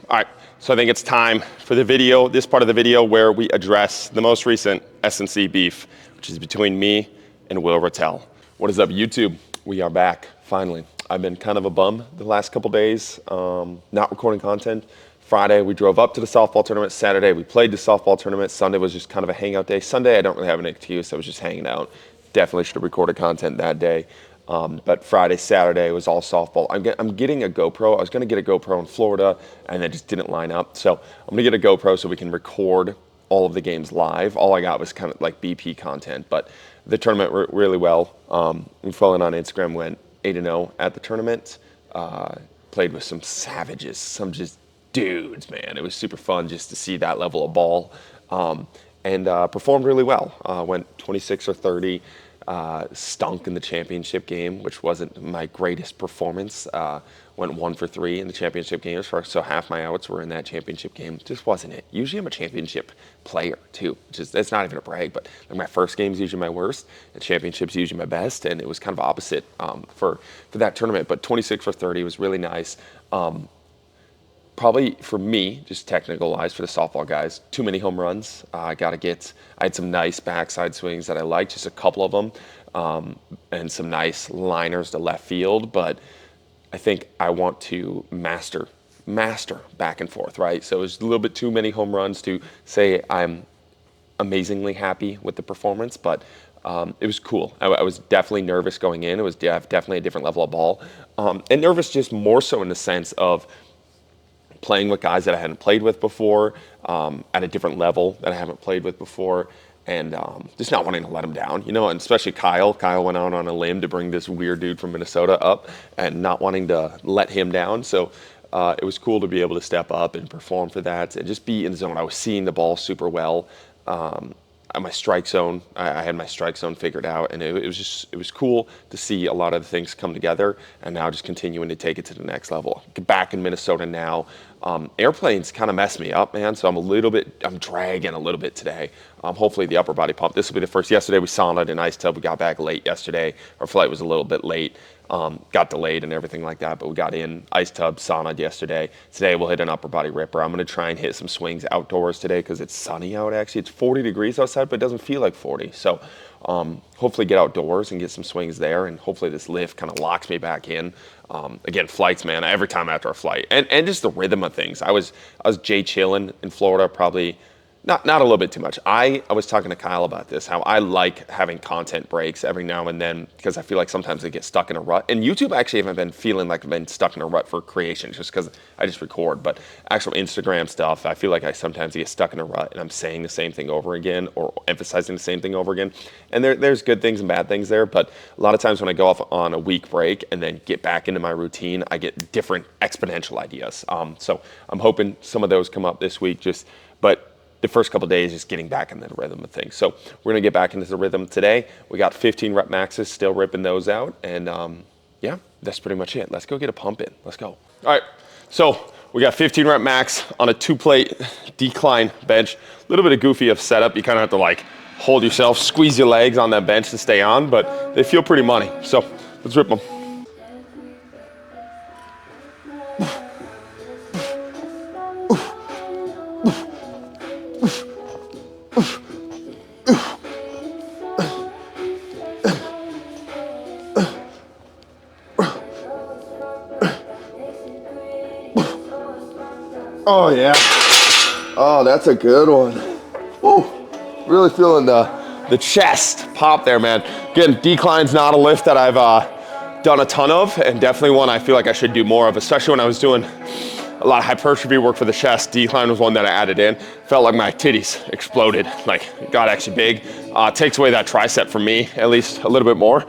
All right, so I think it's time for the video, this part of the video where we address the most recent S&C beef, which is between me and Will Ratelle. What is up, YouTube? We are back, finally. I've been kind of a bum the last couple days, not recording content. Friday, we drove up to the softball tournament. Saturday, we played the softball tournament. Sunday was just kind of a hangout day. Sunday, I don't really have an excuse. I was just hanging out. Definitely should have recorded content that day. But Friday, Saturday was all softball. I'm getting a GoPro. I was going to get a GoPro in Florida, and it just didn't line up. So I'm going to get a GoPro so we can record all of the games live. All I got was kind of like BP content. But the tournament went really well. We following on Instagram, went 8-0 at the tournament. Played with some savages, some just dudes, man. It was super fun just to see that level of ball. And performed really well. Went 26 or 30. Stunk in the championship game, which wasn't my greatest performance. Went 1 for 3 in the championship game, so half my outs were in that championship game. Just wasn't it. Usually I'm a championship player too. It's not even a brag, but like my first game is usually my worst, and championships usually my best, and it was kind of opposite for that tournament. But 26 for 30 was really nice. Probably for me, just technical wise for the softball guys, too many home runs. I had some nice backside swings that I liked, just a couple of them, and some nice liners to left field. But I think I want to master back and forth, right? So it's a little bit too many home runs to say I'm amazingly happy with the performance, but it was cool. I was definitely nervous going in. It was definitely a different level of ball, and nervous just more so in the sense of playing with guys that I hadn't played with before, at a different level that I haven't played with before, and just not wanting to let him down, you know, and especially Kyle. Kyle went out on a limb to bring this weird dude from Minnesota up and not wanting to let him down. So it was cool to be able to step up and perform for that and just be in the zone. I was seeing the ball super well. At my strike zone, I had my strike zone figured out, and it was cool to see a lot of the things come together, and now just continuing to take it to the next level. Back in Minnesota now, airplanes kind of mess me up, man. So I'm dragging a little bit today. Hopefully the upper body pump. This will be the first. Yesterday we saunaed in ice tub. We got back late yesterday. Our flight was a little bit late. Got delayed and everything like that, but we got in ice tub, saunaed yesterday. Today we'll hit an upper body ripper. I'm going to try and hit some swings outdoors today because it's sunny out actually. It's 40 degrees outside, but it doesn't feel like 40. So hopefully get outdoors and get some swings there, and hopefully this lift kind of locks me back in. Again, flights, man, every time after a flight. And just the rhythm of things. I was Jay chilling in Florida probably not a little bit too much. I was talking to Kyle about this, how I like having content breaks every now and then because I feel like sometimes I get stuck in a rut. And YouTube actually haven't been feeling like I've been stuck in a rut for creation just because I just record. But actual Instagram stuff, I feel like I sometimes get stuck in a rut and I'm saying the same thing over again or emphasizing the same thing over again. And there's good things and bad things there. But a lot of times when I go off on a week break and then get back into my routine, I get different exponential ideas. So I'm hoping some of those come up this week. But the first couple of days just getting back in the rhythm of things. So we're going to get back into the rhythm today. We got 15 rep maxes, still ripping those out. And yeah, that's pretty much it. Let's go get a pump in. Let's go. All right, so we got 15 rep max on a 2-plate decline bench. A little bit of goofy of setup. You kind of have to like hold yourself, squeeze your legs on that bench to stay on, but they feel pretty money. So let's rip them. Oh yeah. Oh, that's a good one. Woo. Really feeling the chest pop there, man. Again, decline's not a lift that I've done a ton of, and definitely one I feel like I should do more of, especially when I was doing a lot of hypertrophy work for the chest. Decline was one that I added in. Felt like my titties exploded, like it got actually big. Takes away that tricep from me, at least a little bit more.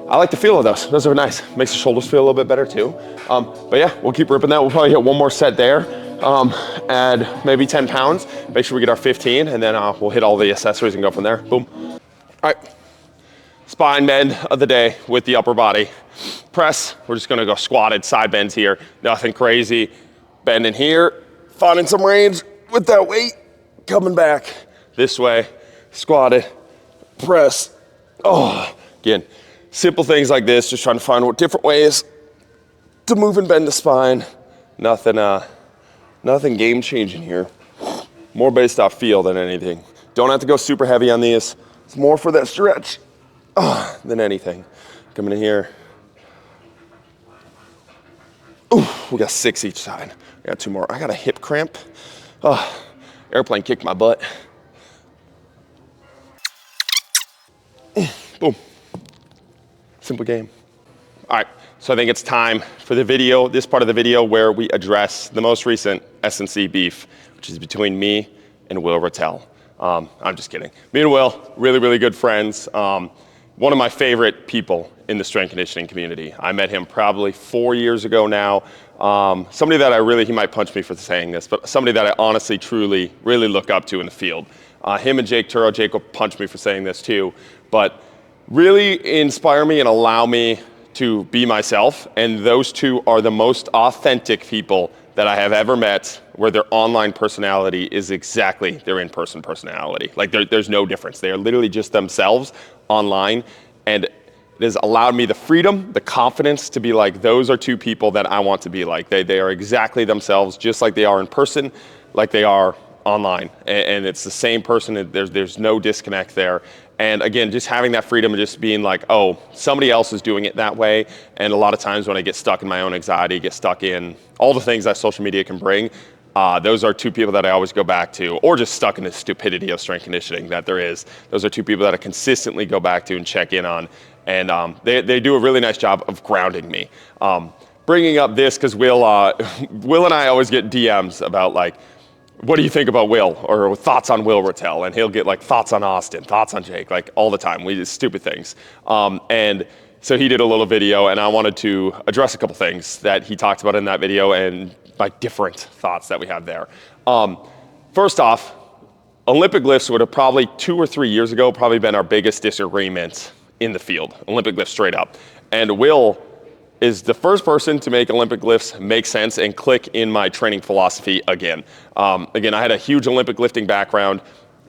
I like the feel of those. Those are nice. Makes the shoulders feel a little bit better too. But yeah, we'll keep ripping that. We'll probably hit one more set there. Add maybe 10 pounds. Make sure we get our 15, and then we'll hit all the accessories and go from there. Boom. All right. Spine bend of the day with the upper body. Press. We're just going to go squatted side bends here. Nothing crazy. Bending here. Finding some range with that weight. Coming back this way. Squatted. Press. Oh, again. Simple things like this, just trying to find different ways to move and bend the spine. Nothing Nothing game changing here. More based off feel than anything. Don't have to go super heavy on these. It's more for that stretch than anything. Coming in here. Ooh, we got 6 each side. We got 2 more. I got a hip cramp. Airplane kicked my butt. Boom. Simple game. All right, so I think it's time for the video, this part of the video where we address the most recent S&C beef, which is between me and Will Ratelle. I'm just kidding. Me and Will, really, really good friends. One of my favorite people in the strength conditioning community. I met him probably 4 years ago now. Somebody that he might punch me for saying this, but somebody that I honestly, truly, really look up to in the field. Him and Jake Turo, Jake will punch me for saying this too, but really inspire me and allow me to be myself. And those two are the most authentic people that I have ever met, where their online personality is exactly their in-person personality. Like there's no difference. They are literally just themselves online, and it has allowed me the freedom, the confidence to be like, those are two people that I want to be like. They are exactly themselves, just like they are in person, like they are online. And it's the same person, there's no disconnect there. And again, just having that freedom and just being like, oh, somebody else is doing it that way. And a lot of times when I get stuck in my own anxiety, get stuck in all the things that social media can bring, those are two people that I always go back to, or just stuck in the stupidity of strength conditioning that there is. Those are two people that I consistently go back to and check in on. And they do a really nice job of grounding me. Bringing up this, because Will and I always get DMs about like, what do you think about Will, or thoughts on Will Ratelle? And he'll get like thoughts on Austin, thoughts on Jake, like all the time. We do stupid things. And so he did a little video, and I wanted to address a couple things that he talked about in that video and like different thoughts that we have there. First off, Olympic lifts would have probably 2 or 3 years ago probably been our biggest disagreement in the field. Olympic lifts straight up. And Will is the first person to make Olympic lifts make sense and click in my training philosophy again. Again, I had a huge Olympic lifting background,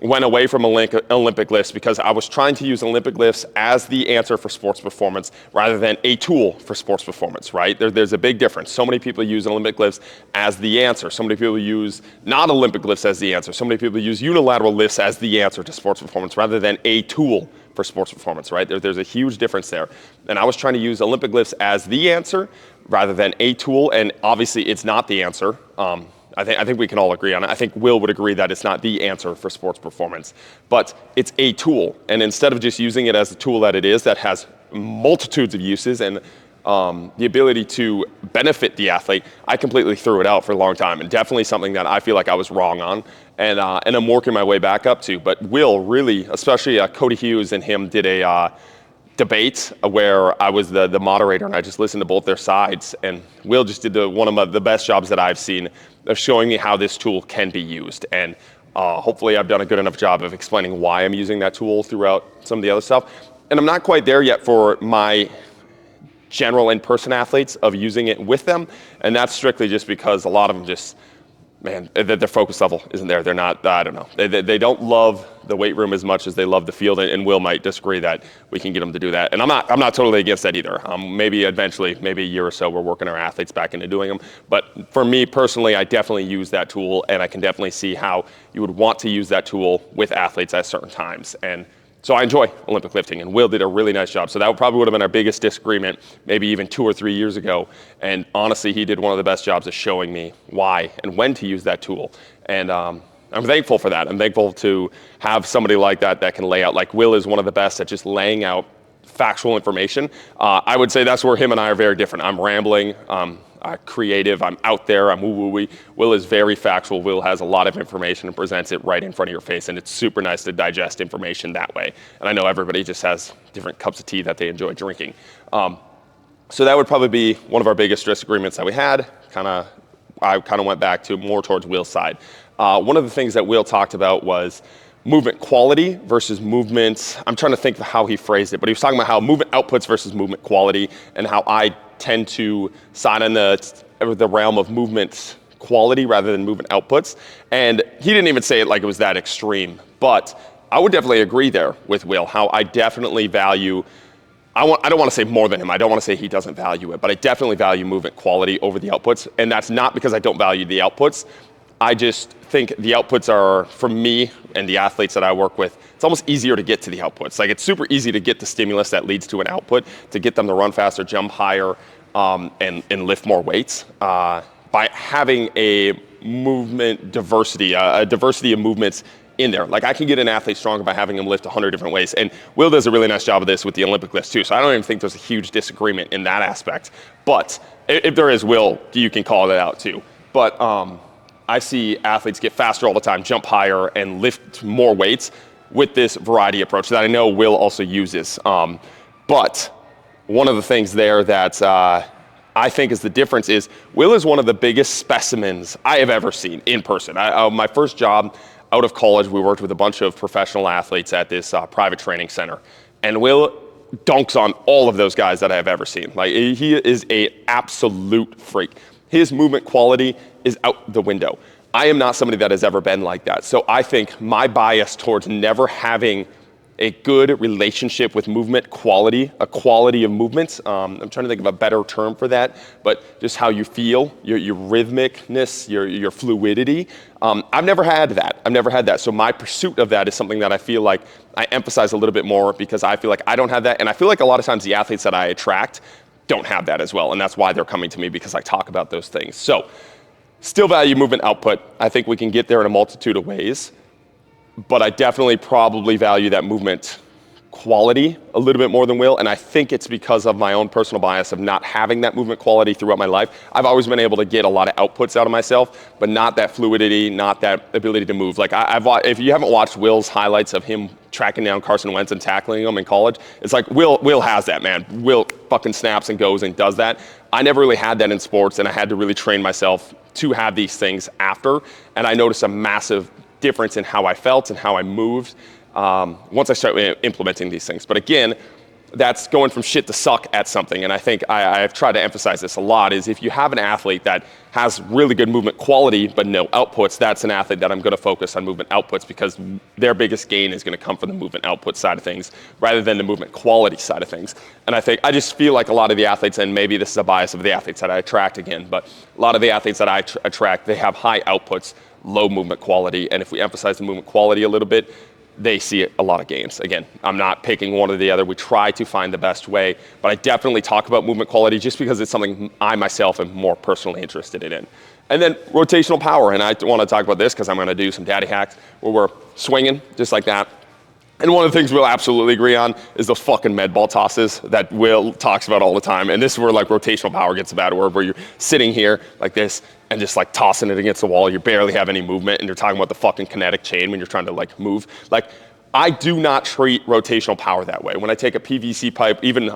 went away from Olympic lifts because I was trying to use Olympic lifts as the answer for sports performance rather than a tool for sports performance, right? There's a big difference. So many people use Olympic lifts as the answer. So many people use not Olympic lifts as the answer. So many people use unilateral lifts as the answer to sports performance rather than a tool for sports performance, right? There's a huge difference there. And I was trying to use Olympic lifts as the answer rather than a tool, and obviously it's not the answer. I think we can all agree on it. I think Will would agree that it's not the answer for sports performance, but it's a tool. And instead of just using it as the tool that it is, that has multitudes of uses and the ability to benefit the athlete, I completely threw it out for a long time, and definitely something that I feel like I was wrong on, and I'm working my way back up to. But Will really, especially Cody Hughes and him did a debate where I was the moderator, and I just listened to both their sides, and Will just did one of the best jobs that I've seen of showing me how this tool can be used. And hopefully I've done a good enough job of explaining why I'm using that tool throughout some of the other stuff. And I'm not quite there yet for my general in-person athletes of using it with them, and that's strictly just because a lot of them just, man, their focus level isn't there. They're not, I don't know. They don't love the weight room as much as they love the field, and Will might disagree that we can get them to do that. And I'm not totally against that either. Maybe eventually, maybe a year or so, we're working our athletes back into doing them. But for me personally, I definitely use that tool, and I can definitely see how you would want to use that tool with athletes at certain times. And so I enjoy Olympic lifting, and Will did a really nice job. So that probably would have been our biggest disagreement, maybe even 2 or 3 years ago. And honestly, he did one of the best jobs of showing me why and when to use that tool. And I'm thankful for that. I'm thankful to have somebody like that can lay out. Like Will is one of the best at just laying out factual information. I would say that's where him and I are very different. I'm rambling. Creative, I'm out there, I'm woo-woo-wee. Will is very factual. Will has a lot of information and presents it right in front of your face, and it's super nice to digest information that way. And I know everybody just has different cups of tea that they enjoy drinking. So that would probably be one of our biggest disagreements that we had. I kind of went back to more towards Will's side. One of the things that Will talked about was movement quality versus movement. I'm trying to think of how he phrased it, but he was talking about how movement outputs versus movement quality, and how I tend to side on the realm of movement quality rather than movement outputs. And he didn't even say it like it was that extreme, but I would definitely agree there with Will, how I definitely value I don't want to say more than him. I don't want to say he doesn't value it, but I definitely value movement quality over the outputs. And that's not because I don't value the outputs. I just think the outputs are, for me and the athletes that I work with, it's almost easier to get to the outputs. Like, it's super easy to get the stimulus that leads to an output, to get them to run faster, jump higher, and lift more weights. By having a movement diversity, a diversity of movements in there. Like, I can get an athlete stronger by having him lift 100 different ways. And Will does a really nice job of this with the Olympic lifts too. So I don't even think there's a huge disagreement in that aspect. But if there is, Will, you can call it out too. But I see athletes get faster all the time, jump higher, and lift more weights with this variety approach that I know Will also uses. But one of the things there that I think is the difference is Will is one of the biggest specimens I have ever seen in person. My first job out of college, we worked with a bunch of professional athletes at this private training center. And Will dunks on all of those guys that I have ever seen. Like, he is an absolute freak. His movement quality is out the window. I am not somebody that has ever been like that. So I think my bias towards never having a good relationship with movement quality, a quality of movements. I'm trying to think of a better term for that, but just how you feel, your rhythmicness, your fluidity. I've never had that. So my pursuit of that is something that I feel like I emphasize a little bit more, because I feel like I don't have that. And I feel like a lot of times the athletes that I attract don't have that as well. And that's why they're coming to me, because I talk about those things. So still value movement output. I think we can get there in a multitude of ways. But I definitely probably value that movement quality a little bit more than Will. And I think it's because of my own personal bias of not having that movement quality throughout my life. I've always been able to get a lot of outputs out of myself, but not that fluidity, not that ability to move. Like, if you haven't watched Will's highlights of him tracking down Carson Wentz and tackling him in college, it's like Will has that, man. Will fucking snaps and goes and does that. I never really had that in sports, and I had to really train myself to have these things after. And I noticed a massive difference in how I felt and how I moved once I started implementing these things. But again, that's going from shit to suck at something. And I think I've tried to emphasize this a lot, is if you have an athlete that has really good movement quality but no outputs, that's an athlete that I'm going to focus on movement outputs, because their biggest gain is going to come from the movement output side of things rather than the movement quality side of things. And I just feel like a lot of the athletes, and maybe this is a bias of the athletes that I attract again, but a lot of the athletes that I attract, they have high outputs, low movement quality. And if we emphasize the movement quality a little bit, they see a lot of gains. Again, I'm not picking one or the other. We try to find the best way, but I definitely talk about movement quality just because it's something I myself am more personally interested in. And then rotational power, and I want to talk about this because I'm going to do some daddy hacks where we're swinging just like that. And one of the things we'll absolutely agree on is those fucking med ball tosses that Will talks about all the time. And this is where like rotational power gets a bad word, where you're sitting here like this and just like tossing it against the wall. You barely have any movement, and you're talking about the fucking kinetic chain when you're trying to like move. Like, I do not treat rotational power that way. When I take a PVC pipe, even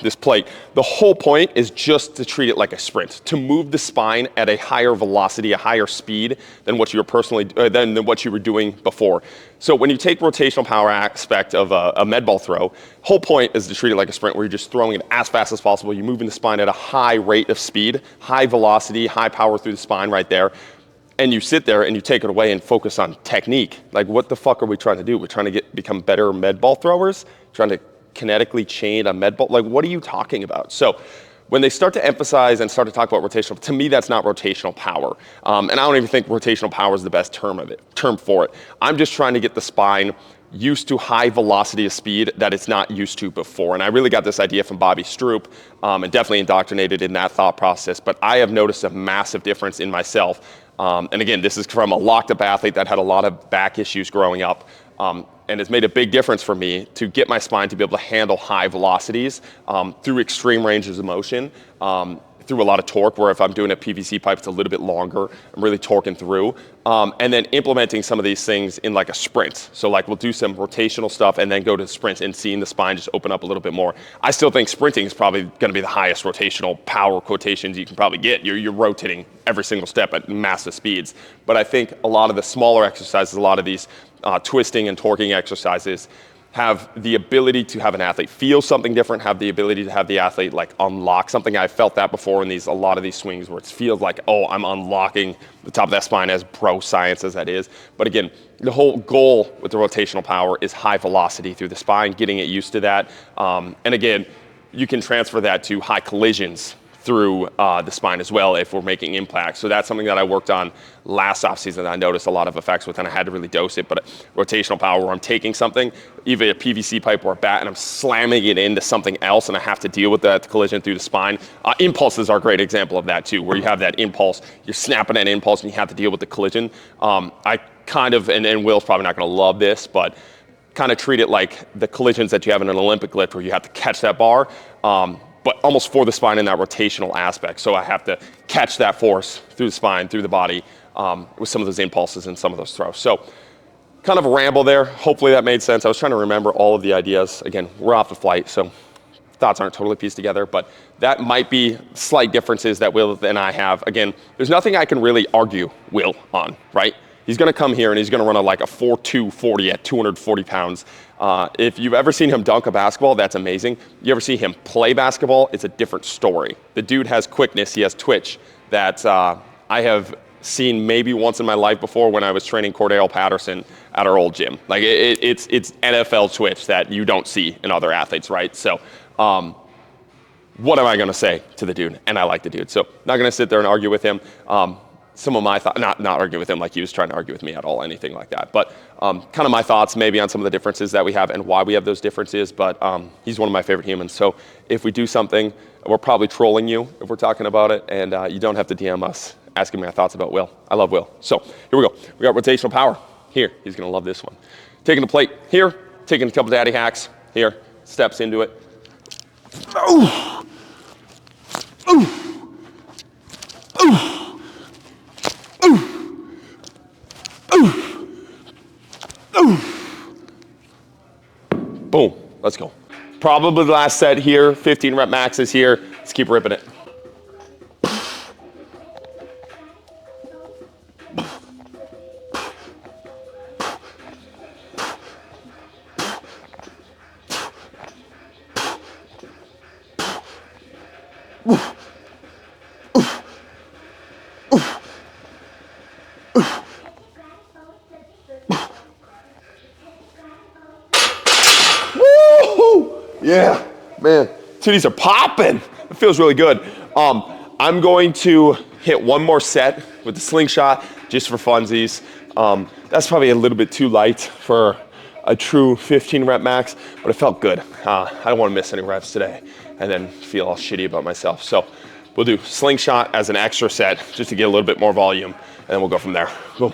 this plate, the whole point is just to treat it like a sprint, to move the spine at a higher velocity, a higher speed than what you were than what you were doing before. So when you take rotational power aspect of a med ball throw, whole point is to treat it like a sprint, where you're just throwing it as fast as possible. You're moving the spine at a high rate of speed, high velocity, high power through the spine right there. And you sit there and you take it away and focus on technique. Like, what the fuck are we trying to do? We're trying to become better med ball throwers? Trying to kinetically chain a med ball? Like, what are you talking about? So when they start to emphasize and start to talk about rotational, to me, that's not rotational power. And I don't even think rotational power is the best term for it. I'm just trying to get the spine used to high velocity of speed that it's not used to before. And I really got this idea from Bobby Stroop, and definitely indoctrinated in that thought process. But I have noticed a massive difference in myself. And again, this is from a locked up athlete that had a lot of back issues growing up. And it's made a big difference for me to get my spine to be able to handle high velocities through extreme ranges of motion, through a lot of torque, where if I'm doing a PVC pipe, it's a little bit longer. I'm really torquing through. And then implementing some of these things in like a sprint. So like, we'll do some rotational stuff and then go to sprint, and seeing the spine just open up a little bit more. I still think sprinting is probably going to be the highest rotational power quotations you can probably get. You're rotating every single step at massive speeds. But I think a lot of the smaller exercises, a lot of these twisting and torquing exercises, have the ability to have an athlete feel something different, have the ability to have the athlete like unlock something. I felt that before in a lot of these swings, where it feels like, oh, I'm unlocking the top of that spine, as bro science as that is. But again, the whole goal with the rotational power is high velocity through the spine, getting it used to that. And again, you can transfer that to high collisions through the spine as well if we're making impacts. So that's something that I worked on last offseason that I noticed a lot of effects with, and I had to really dose it. But rotational power, where I'm taking something, either a PVC pipe or a bat, and I'm slamming it into something else, and I have to deal with that collision through the spine. Impulses are a great example of that too, where you have that impulse, you're snapping that impulse, and you have to deal with the collision. I kind of, and Will's probably not going to love this, but kind of treat it like the collisions that you have in an Olympic lift where you have to catch that bar, but almost for the spine in that rotational aspect. So I have to catch that force through the spine, through the body, with some of those impulses and some of those throws. So kind of a ramble there. Hopefully that made sense. I was trying to remember all of the ideas. Again, we're off the flight, so thoughts aren't totally pieced together, but that might be slight differences that Will and I have. Again, there's nothing I can really argue Will on, right? He's going to come here and he's going to run like a 4.2 40 at 240 pounds. If you've ever seen him dunk a basketball, that's amazing. You ever see him play basketball, it's a different story. The dude has quickness, he has twitch that I have seen maybe once in my life before when I was training Cordell Patterson at our old gym. Like it's NFL twitch that you don't see in other athletes, right? So what am I going to say to the dude? And I like the dude. So not going to sit there and argue with him. Some of my thoughts, not argue with him like he was trying to argue with me at all, anything like that. But kind of my thoughts maybe on some of the differences that we have and why we have those differences. But he's one of my favorite humans. So if we do something, we're probably trolling you if we're talking about it. And you don't have to DM us asking me my thoughts about Will. I love Will. So here we go. We got rotational power here. He's going to love this one. Taking the plate here, taking a couple daddy hacks here, steps into it. Oh! Oh! Oh! Boom, let's go. Probably the last set here, 15 rep maxes here. Let's keep ripping it. Yeah, man, titties are popping. It feels really good. I'm going to hit one more set with the slingshot just for funsies. That's probably a little bit too light for a true 15 rep max, but it felt good. I don't want to miss any reps today and then feel all shitty about myself. So we'll do slingshot as an extra set just to get a little bit more volume, and then we'll go from there. Boom.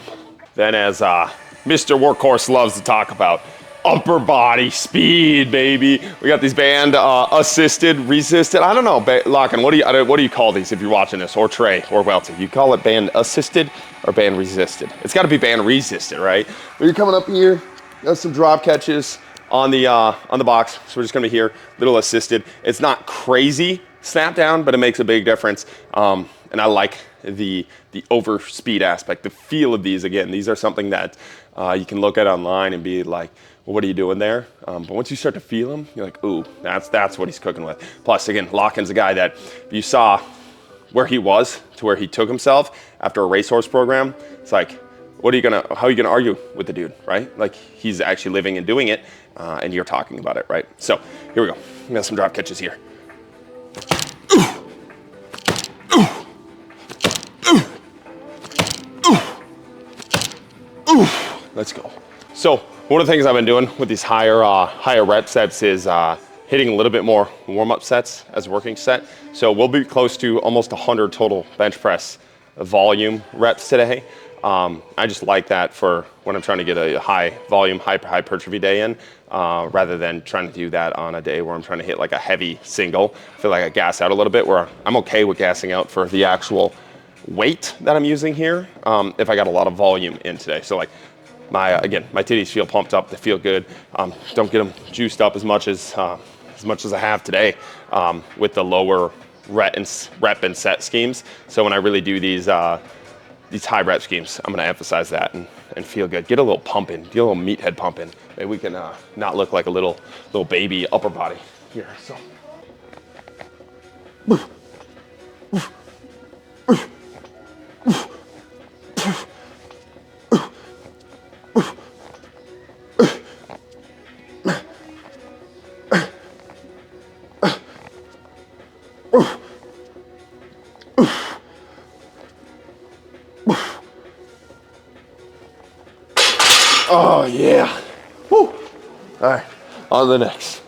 Then as Mr. Workhorse loves to talk about, upper body speed, baby. We got these band assisted, resisted. I don't know, Locken, what do you call these if you're watching this, or Trey, or Welty? You call it band assisted or band resisted? It's got to be band resisted, right? But you're coming up here, got some drop catches on the box. So we're just gonna be here, little assisted. It's not crazy snap down, but it makes a big difference. And I like the over speed aspect, the feel of these. Again, these are something that you can look at online and be like, well, what are you doing there? But once you start to feel them, you're like, ooh, that's what he's cooking with. Plus, again, Locken's a guy that you saw where he was to where he took himself after a racehorse program. It's like, how are you gonna argue with the dude, right? Like, he's actually living and doing it, and you're talking about it, right? So here we go. We got some drop catches here. Let's go. So one of the things I've been doing with these higher rep sets is hitting a little bit more warm-up sets as a working set. So we'll be close to almost 100 total bench press volume reps today. I just like that for when I'm trying to get a high volume, hypertrophy day in, rather than trying to do that on a day where I'm trying to hit like a heavy single. I feel like I gas out a little bit, where I'm okay with gassing out for the actual weight that I'm using here if I got a lot of volume in today. So like, my titties feel pumped up, they feel good. Don't get them juiced up as much as I have today with the lower rep and set schemes. So when I really do these high rep schemes, I'm gonna emphasize that and feel good. Get a little pumping, get a little meathead pumping. Maybe we can not look like a little baby upper body here. So. Oh, yeah. Woo. All right, on to the next.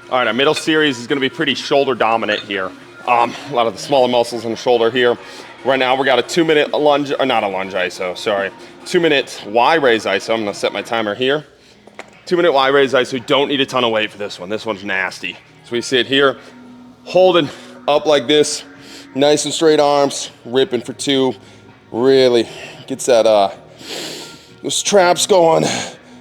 All right, our middle series is gonna be pretty shoulder dominant here. A lot of the smaller muscles in the shoulder here. Right now, we got a 2-minute lunge, or not a lunge iso, sorry. 2-minute Y raise iso. I'm gonna set my timer here. 2-minute Y raise iso. You don't need a ton of weight for this one. This one's nasty. So we sit here, holding up like this, nice and straight arms, ripping for 2. Really gets that, those traps going,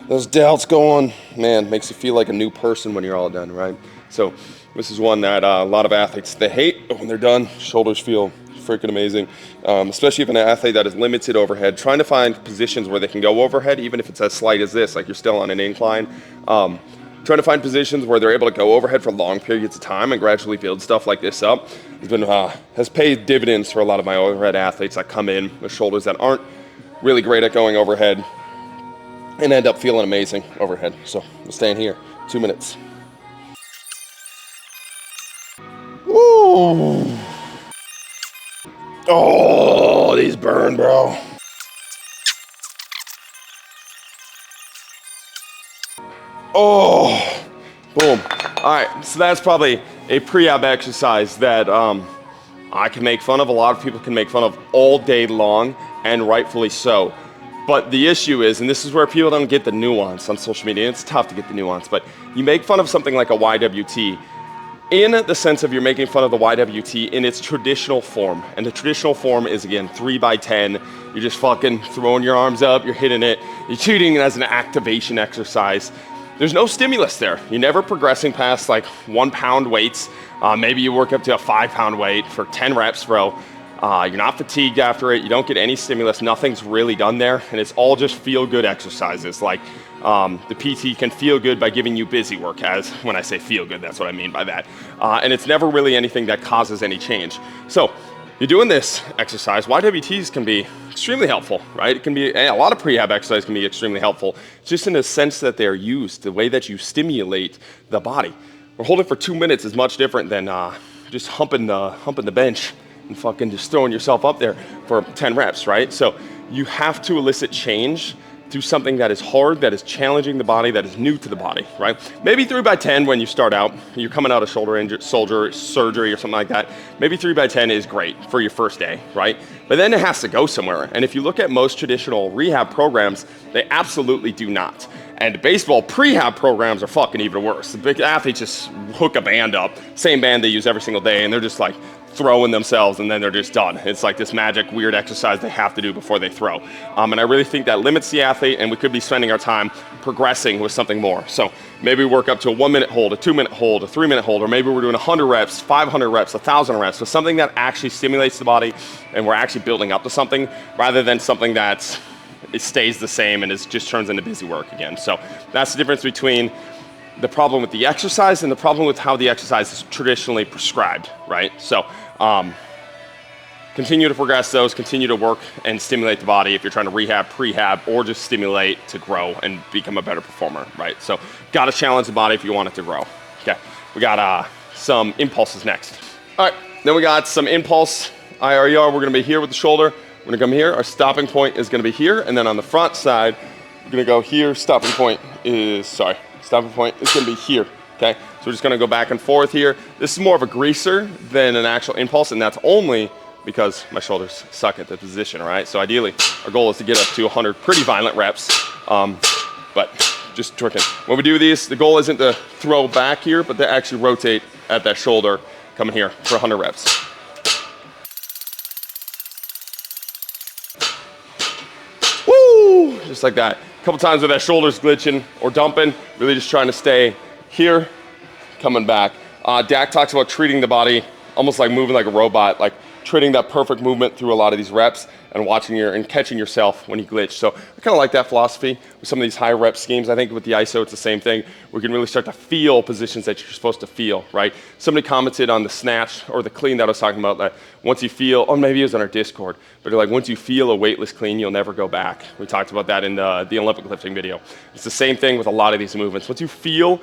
those delts going. Man, makes you feel like a new person when you're all done, right? So this is one that a lot of athletes, they hate, but when they're done, shoulders feel freaking amazing. Especially if an athlete that is limited overhead, trying to find positions where they can go overhead, even if it's as slight as this, like you're still on an incline. Trying to find positions where they're able to go overhead for long periods of time and gradually build stuff like this up has paid dividends for a lot of my overhead athletes that come in with shoulders that aren't really great at going overhead and end up feeling amazing overhead. So I'm staying here, 2 minutes. Woo! Oh, these burn, bro. Oh, boom. All right, so that's probably a pre-ab exercise that I can make fun of. A lot of people can make fun of all day long, and rightfully so. But the issue is, and this is where people don't get the nuance on social media, it's tough to get the nuance, but you make fun of something like a YWT in the sense of you're making fun of the YWT in its traditional form. And the traditional form is, again, 3x10. You're just fucking throwing your arms up, you're hitting it, you're treating it as an activation exercise. There's no stimulus there. You're never progressing past like 1 pound weights. Maybe you work up to a 5 pound weight for 10 reps, bro. You're not fatigued after it. You don't get any stimulus. Nothing's really done there. And it's all just feel good exercises. Like the PT can feel good by giving you busy work, as when I say feel good, that's what I mean by that. And it's never really anything that causes any change. So you're doing this exercise. YWTs can be extremely helpful, right? It can be, a lot of prehab exercise can be extremely helpful, just in the sense that they're used, the way that you stimulate the body. We're holding for 2 minutes is much different than just humping the bench and fucking just throwing yourself up there for 10 reps, right? So you have to elicit change through something that is hard, that is challenging the body, that is new to the body, right? Maybe 3x10 when you start out, you're coming out of shoulder surgery or something like that. Maybe 3x10 is great for your first day, right? But then it has to go somewhere. And if you look at most traditional rehab programs, they absolutely do not. And baseball prehab programs are fucking even worse. The big athletes just hook a band up, same band they use every single day, and they're just like throwing themselves, and then they're just done. It's like this magic weird exercise they have to do before they throw. And I really think that limits the athlete, and we could be spending our time progressing with something more. So maybe we work up to a 1 minute hold, a 2 minute hold, a 3 minute hold, or maybe we're doing 100 reps, 500 reps, 1,000 reps, so something that actually stimulates the body and we're actually building up to something, rather than something that it stays the same and it just turns into busy work again. So that's the difference between the problem with the exercise and the problem with how the exercise is traditionally prescribed, right? So continue to progress those, continue to work and stimulate the body if you're trying to rehab, prehab, or just stimulate to grow and become a better performer, right? So gotta challenge the body if you want it to grow. Okay, we got some impulses next. All right, then we got some impulse IRER. We're gonna be here with the shoulder. We're gonna come here, our stopping point is gonna be here, and then on the front side, we're gonna go here, stopping point is gonna be here, okay? So we're just gonna go back and forth here. This is more of a greaser than an actual impulse, and that's only because my shoulders suck at the position, all right? So ideally, our goal is to get up to 100 pretty violent reps, but just twerking. When we do these, the goal isn't to throw back here, but to actually rotate at that shoulder, coming here for 100 reps. Woo! Just like that. A couple times with that shoulders glitching or dumping, really just trying to stay here, coming back. Dak talks about treating the body almost like moving like a robot, like treating that perfect movement through a lot of these reps and watching and catching yourself when you glitch. So I kind of like that philosophy with some of these high rep schemes. I think with the ISO, it's the same thing. We can really start to feel positions that you're supposed to feel, right? Somebody commented on the snatch or the clean that I was talking about, that once you feel, or maybe it was on our Discord, but like once you feel a weightless clean, you'll never go back. We talked about that in the Olympic lifting video. It's the same thing with a lot of these movements. Once you feel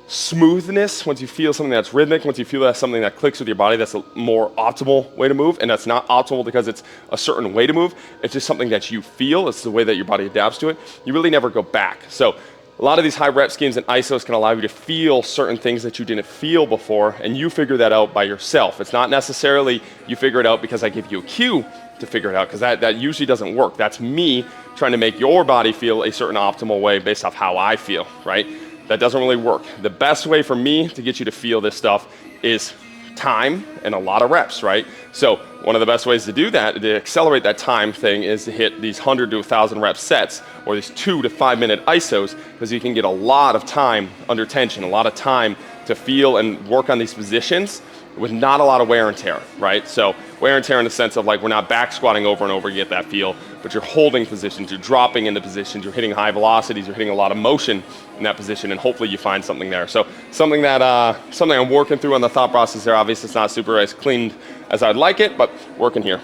smoothness, once you feel something that's rhythmic, once you feel that's something that clicks with your body, that's a more optimal way to move. And that's not optimal because it's a certain way to move. It's just something that you feel. It's the way that your body adapts to it. You really never go back. So a lot of these high rep schemes and ISOs can allow you to feel certain things that you didn't feel before, and you figure that out by yourself. It's not necessarily you figure it out because I give you a cue to figure it out, because that usually doesn't work. That's me trying to make your body feel a certain optimal way based off how I feel, right? That doesn't really work. The best way for me to get you to feel this stuff is time and a lot of reps, right? So one of the best ways to do that, to accelerate that time thing, is to hit these 100 to 1,000 rep sets, or these 2 to 5 minute ISOs, because you can get a lot of time under tension, a lot of time to feel and work on these positions with not a lot of wear and tear, right? So wear and tear in the sense of like, we're not back squatting over and over to get that feel, but you're holding positions, you're dropping into positions, you're hitting high velocities, you're hitting a lot of motion in that position, and hopefully you find something there. So something I'm working through on the thought process there. Obviously it's not super as clean as I'd like it, but working here.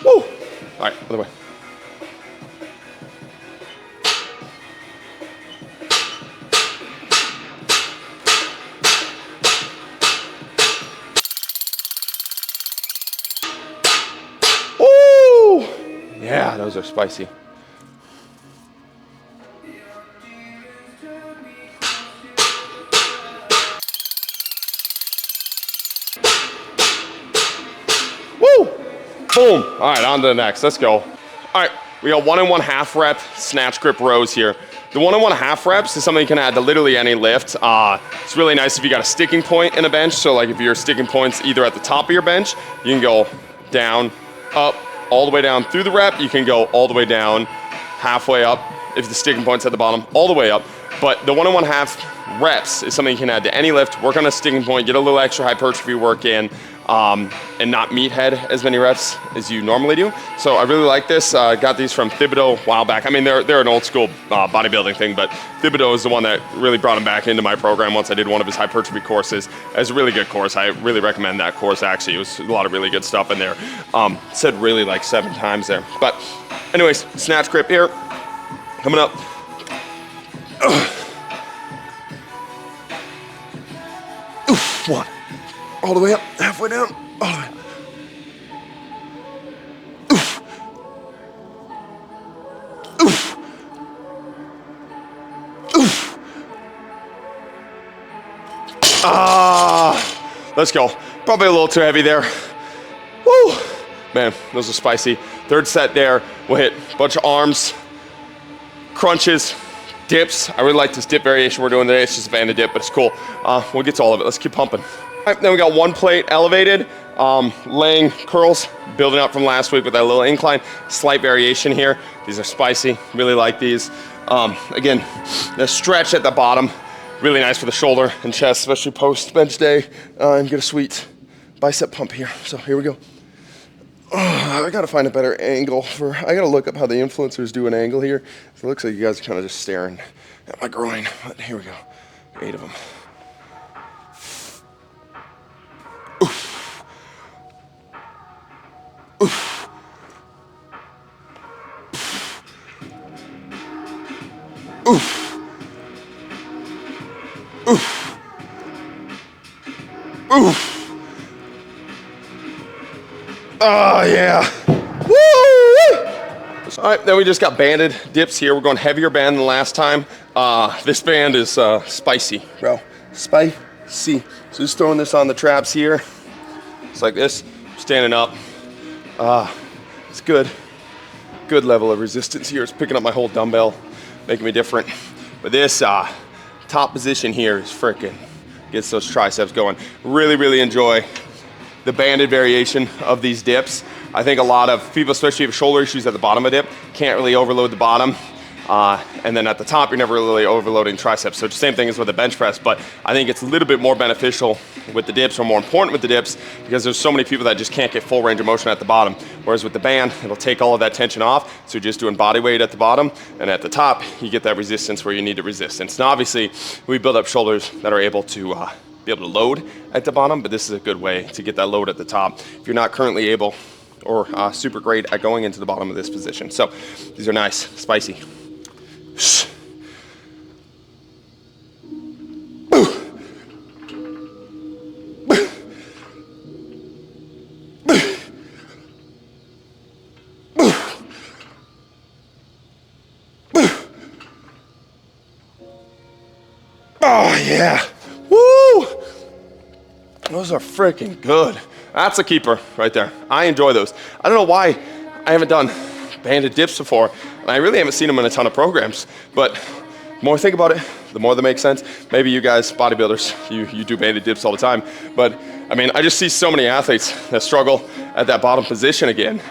Woo! All right, other way. Yeah, those are spicy. Woo! Boom. All right, on to the next. Let's go. All right, we got 1 1/2 rep snatch grip rows here. The 1 1/2 reps is something you can add to literally any lift. It's really nice if you got a sticking point in a bench. So like if your sticking point's either at the top of your bench, you can go down, up, all the way down through the rep. You can go all the way down, halfway up, if the sticking point's at the bottom, all the way up. But the 1 1/2 reps is something you can add to any lift, work on a sticking point, get a little extra hypertrophy work in, and not meathead as many reps as you normally do. So I really like this. Got these from Thibodeau a while back. I mean, they're an old school bodybuilding thing, but Thibodeau is the one that really brought him back into my program once I did one of his hypertrophy courses. It's a really good course. I really recommend that course, actually. It was a lot of really good stuff in there. Said really like 7 times there. But anyways, snatch grip here. Coming up. Oof, 1. All the way up, halfway down, all the way up. Oof. Oof. Oof. Let's go. Probably a little too heavy there. Woo. Man, those are spicy. 3rd set there, we'll hit a bunch of arms, crunches, dips. I really like this dip variation we're doing today. It's just a banded dip, but it's cool. We'll get to all of it. Let's keep pumping. All right, then we got 1 plate elevated, laying curls, building up from last week with that little incline. Slight variation here. These are spicy. Really like these. Again, the stretch at the bottom, really nice for the shoulder and chest, especially post bench day, and get a sweet bicep pump here. So here we go. I gotta find a better angle I gotta look up how the influencers do an angle here. So it looks like you guys are kind of just staring at my groin, but here we go. 8 of them. Oof. Oof. Oof. Oof. Oof. Oh, yeah. Woo! All right, then we just got banded dips here. We're going heavier band than last time. This band is spicy, bro. Spicy. So just throwing this on the traps here. It's like this, standing up. It's good. Good level of resistance here. It's picking up my whole dumbbell, making me different. But this top position here is freaking gets those triceps going. Really, really enjoy the banded variation of these dips. I think a lot of people, especially if you have shoulder issues at the bottom of a dip, can't really overload the bottom. And then at the top, you're never really overloading triceps. So the same thing as with the bench press, but I think it's a little bit more beneficial with the dips, or more important with the dips, because there's so many people that just can't get full range of motion at the bottom. Whereas with the band, it'll take all of that tension off. So you're just doing body weight at the bottom, and at the top, you get that resistance where you need the resistance. Now obviously, we build up shoulders that are able to be able to load at the bottom, but this is a good way to get that load at the top if you're not currently able or super great at going into the bottom of this position. So these are nice, spicy. Oh yeah, woo! Those are freaking good. That's a keeper right there. I enjoy those. I don't know why I haven't done banded dips before, and I really haven't seen them in a ton of programs, but the more I think about it, the more they make sense. Maybe you guys, bodybuilders, you do banded dips all the time, but I mean, I just see so many athletes that struggle at that bottom position again,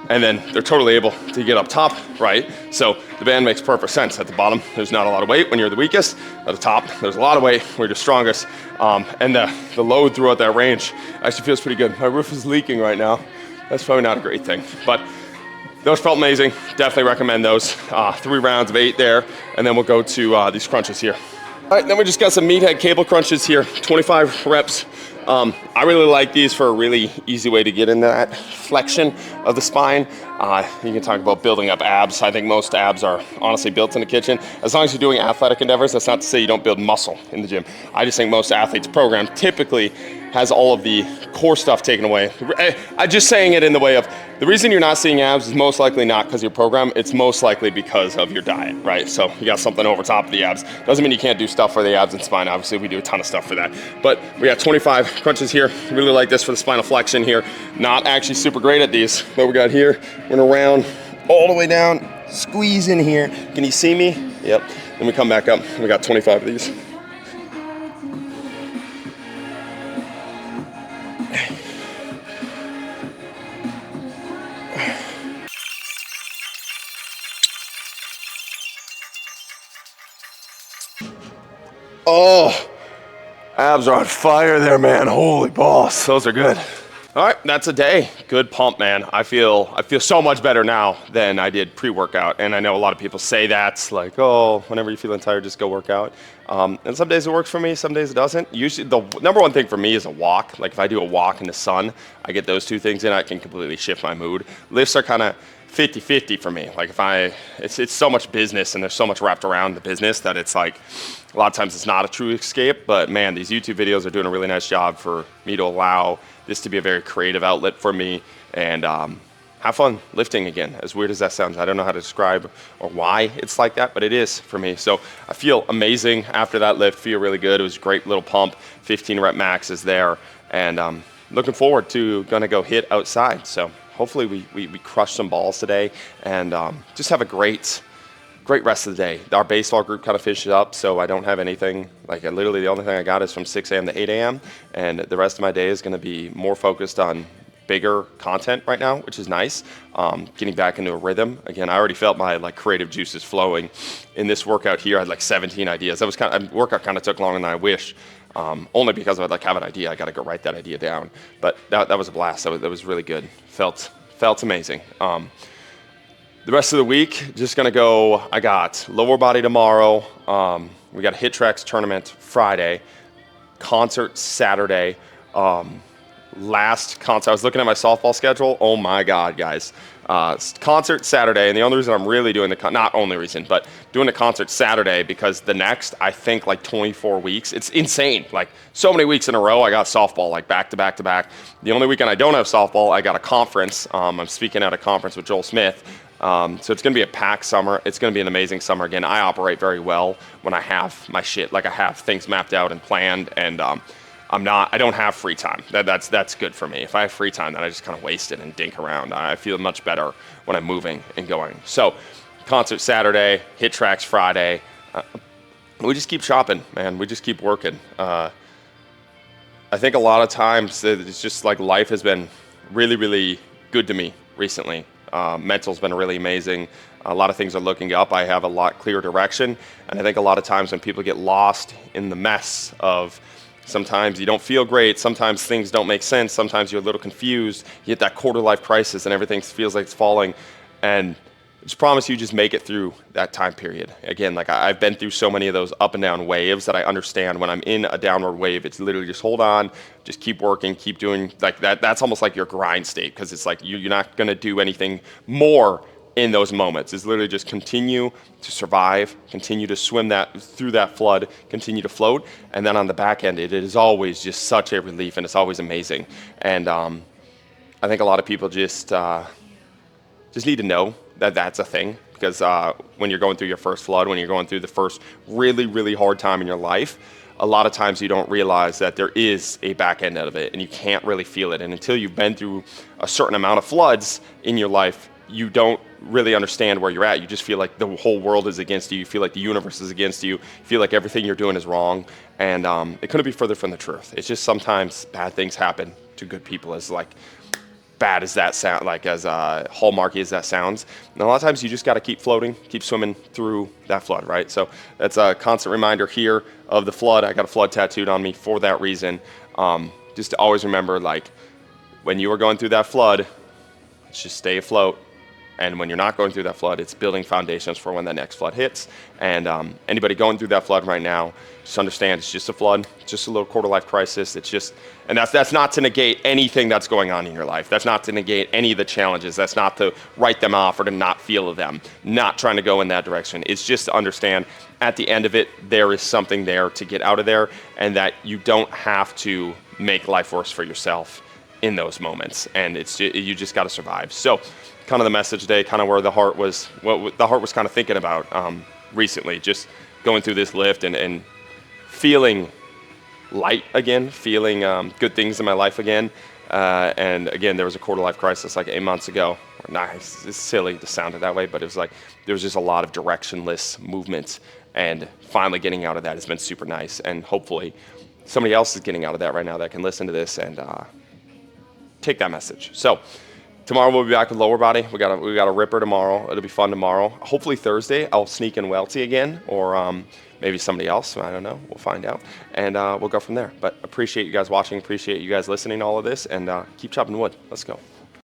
and then they're totally able to get up top, right? So the band makes perfect sense. At the bottom, there's not a lot of weight when you're the weakest. At the top, there's a lot of weight when you're the strongest. And the load throughout that range actually feels pretty good. My roof is leaking right now. That's probably not a great thing, but those felt amazing. Definitely recommend those. 3 rounds of 8 there, and then we'll go to these crunches here. All right, then we just got some meathead cable crunches here, 25 reps. I really like these for a really easy way to get into that flexion of the spine. You can talk about building up abs. I think most abs are honestly built in the kitchen. As long as you're doing athletic endeavors, that's not to say you don't build muscle in the gym. I just think most athletes' program typically has all of the core stuff taken away. I'm just saying it in the way of, the reason you're not seeing abs is most likely not because of your program, it's most likely because of your diet, right? So you got something over top of the abs. Doesn't mean you can't do stuff for the abs and spine. Obviously, we do a ton of stuff for that. But we got 25 crunches here. Really like this for the spinal flexion here. Not actually super great at these, but we got here. We're gonna round all the way down, squeeze in here. Can you see me? Yep. Then we come back up, we got 25 of these. Oh, abs are on fire there, man. Holy balls, those are good. All right, that's a day. Good pump, man. I feel so much better now than I did pre-workout. And I know a lot of people say that, like, oh, whenever you're feeling tired, just go work out. And some days it works for me, some days it doesn't. Usually, the number one thing for me is a walk. Like if I do a walk in the sun, I get those 2 things in, I can completely shift my mood. Lifts are kind of 50-50 for me. Like it's so much business and there's so much wrapped around the business that it's like, a lot of times it's not a true escape, but man, these YouTube videos are doing a really nice job for me to allow this to be a very creative outlet for me and have fun lifting again. As weird as that sounds, I don't know how to describe or why it's like that, but it is for me. So I feel amazing after that lift, feel really good. It was a great little pump, 15 rep max is there, and looking forward to gonna go hit outside. So hopefully we crush some balls today and just have a great rest of the day. Our baseball group kind of finished up, so I don't have anything. Like literally the only thing I got is from 6 a.m. to 8 a.m. And the rest of my day is going to be more focused on bigger content right now, which is nice. Getting back into a rhythm. Again, I already felt my like creative juices flowing in this workout here. I had like 17 ideas. That was workout kind of took longer than I wish. Only because I would like have an idea. I got to go write that idea down. But that was a blast. That was really good. Felt amazing. The rest of the week, just gonna go, I got lower body tomorrow, we got a Hit Tracks tournament Friday, concert Saturday, last concert, I was looking at my softball schedule, oh my God, guys. Concert Saturday, and the only reason I'm really doing not only reason, but doing the concert Saturday because the next, I think like 24 weeks, it's insane. Like so many weeks in a row, I got softball like back to back to back. The only weekend I don't have softball, I got a conference. I'm speaking at a conference with Joel Smith. So it's going to be a packed summer. It's going to be an amazing summer. Again, I operate very well when I have my shit, like I have things mapped out and planned, and I don't have free time. That's good for me. If I have free time, then I just kind of waste it and dink around. I feel much better when I'm moving and going. So concert Saturday, Hit Tracks Friday. We just keep shopping, man. We just keep working. I think a lot of times it's just like life has been really, really good to me recently. Mental's been really amazing. A lot of things are looking up. I have a lot clearer direction. And I think a lot of times when people get lost in the mess of sometimes you don't feel great, sometimes things don't make sense, sometimes you're a little confused, you hit that quarter life crisis and everything feels like it's falling. And I just promise you just make it through that time period. Again, like I've been through so many of those up and down waves that I understand when I'm in a downward wave, it's literally just hold on, just keep working, keep doing like that. That's almost like your grind state because it's like you're not going to do anything more in those moments. It's literally just continue to survive, continue to swim through that flood, continue to float. And then on the back end, it is always just such a relief and it's always amazing. And I think a lot of people just, just need to know that that's a thing, because when you're going through your first flood, when you're going through the first really, really hard time in your life, a lot of times you don't realize that there is a back end of it and you can't really feel it. And until you've been through a certain amount of floods in your life, you don't really understand where you're at. You just feel like the whole world is against you. You feel like the universe is against you. You feel like everything you're doing is wrong. And it couldn't be further from the truth. It's just sometimes bad things happen to good people, as like bad as that sound, like as hallmarky as that sounds. And a lot of times you just got to keep floating, keep swimming through that flood, right? So that's a constant reminder here of the flood. I got a flood tattooed on me for that reason. Just to always remember, like, when you are going through that flood, just stay afloat. And when you're not going through that flood, it's building foundations for when the next flood hits. And anybody going through that flood right now, just understand it's just a flood, just a little quarter life crisis. It's just, and that's not to negate anything that's going on in your life. That's not to negate any of the challenges. That's not to write them off or to not feel them. Not trying to go in that direction. It's just to understand at the end of it, there is something there to get out of there, and that you don't have to make life worse for yourself in those moments. And you just got to survive. So, kind of the message today, kind of where the heart was, what the heart was kind of thinking about recently, just going through this lift and feeling light again, feeling good things in my life again. And again, there was a quarter life crisis like 8 months ago. Nice, it's silly to sound it that way, but it was like there was just a lot of directionless movement, and finally getting out of that has been super nice. And hopefully somebody else is getting out of that right now that can listen to this and take that message. So tomorrow we'll be back with lower body. We got a ripper tomorrow. It'll be fun tomorrow. Hopefully Thursday I'll sneak in Welty again, or maybe somebody else. I don't know. We'll find out, and we'll go from there. But appreciate you guys watching. Appreciate you guys listening to all of this, and keep chopping wood. Let's go.